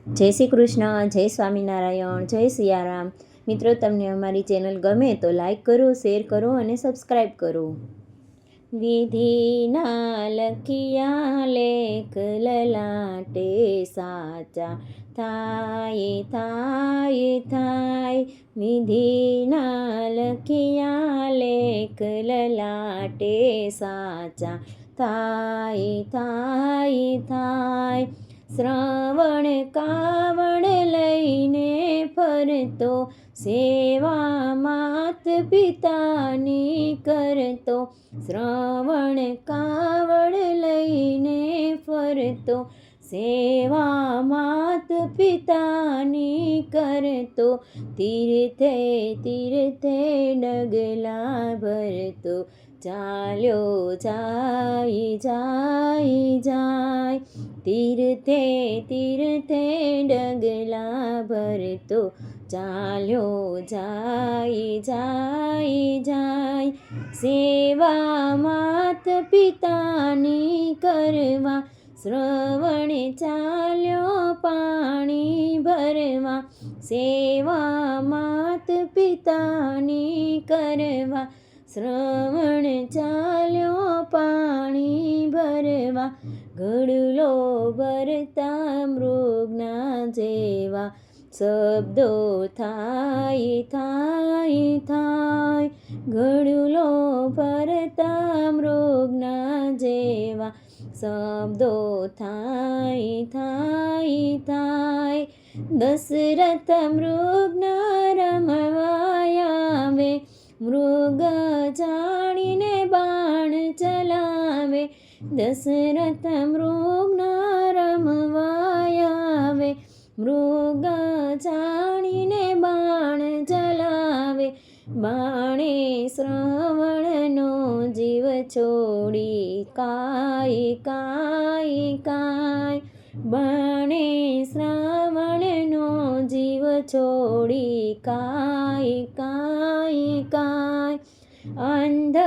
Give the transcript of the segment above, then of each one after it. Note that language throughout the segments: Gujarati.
જય શ્રી કૃષ્ણ, જય સ્વામિનારાયણ, જય સિયારામ. મિત્રો, તમને અમારી ચેનલ ગમે તો લાઈક કરો, શેર કરો અને સબસ્ક્રાઈબ કરો. વિધિના લખિયા લેખ લલાટે સાચા થાય થાય થાય. વિધિના લખિયા લેખ લલાટે સાચા થાય થાય થાય. શ્રવણ કાવડ લઈને ફરતો, સેવા માત પિતાની કરતો. શ્રવણ કાવડ લઈને ફરતો, સેવા માત પિતાની કરતો. તીર્થે તીર્થે ડગલા ભરતો, ચાલ્યો જાય જાય જાય. તીર્થે તીર્થે ડગલા ભરતો, ચાલ્યો જાય જાય જાય. સેવા માત પિતાની કરવા, શ્રવણ ચાલ્યો પાણી ભરવા. સેવા માત પિતાની કરવા, શ્રવણ ચાલ્યો પાણી ભરવા. ઘડુલો ભરતા મૃગના જેવા, શબ્દો થાય થાય થાય. ઘડુલો ભરતા મૃગના જેવા, શબ્દો થાય થાય થાય. દશરથ મૃગના રમવા આવે, મૃગ જાણીને બાણ ચલાવે. દશરથ મૃગના રમવા આવે, મૃગ જાણીને બાણ ચલાવે. બાણે શ્રવણનો જીવ છોડી કાય કાય કાય. બાણે શ્રવણનો જીવ છોડી કાય કાય કાય. અંધ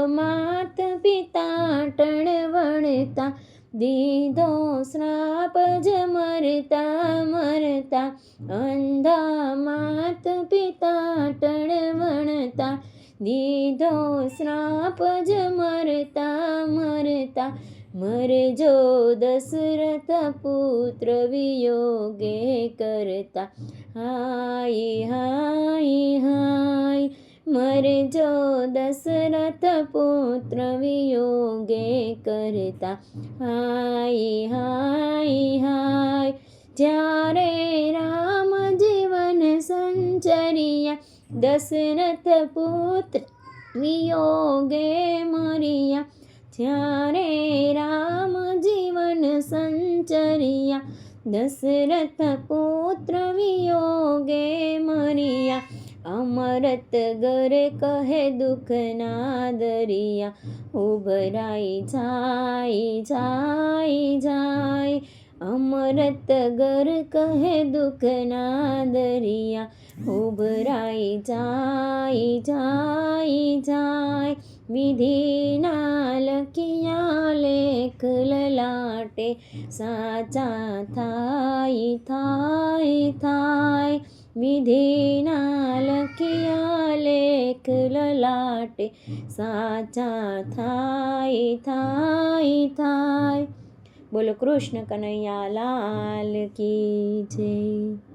માત પિતા ટણવણતા, દીધો શ્રાપ જ મરતા મરતા. અંધા માત પિતા ટણવણતા, દીધો શ્રાપ જ મરતા મરતા. મરજો દશરથ પુત્ર વિયોગે કરતા, હાય હાય હાય. મરજો દશરથ પુત્ર વિયોગે કરતા, હાય હાય હાય. જ્યારે રામ જીવન સંચરિયા, દશરથ પુત્ર વિયોગે મરિયા. જ્યારે રામ જીવન સંચરિયા, દશરથ પુત્ર વિયોગે મરિયા. અમરત ગર કહે દુઃખના દરિયા, ઉભરાઈ જાય જાય જાય. અમરત ગર કહે દુઃખના દરિયા, ઉભરાઈ જાય જાય જાય. વિધિના લખિયા લેખ લલાટે, સાચા થાય થાય થાય. વિધિના લખિયા લેખ લલાટે, સાચા થાય થાય થાય. બોલો કૃષ્ણ કનૈયા લાલ કી જય.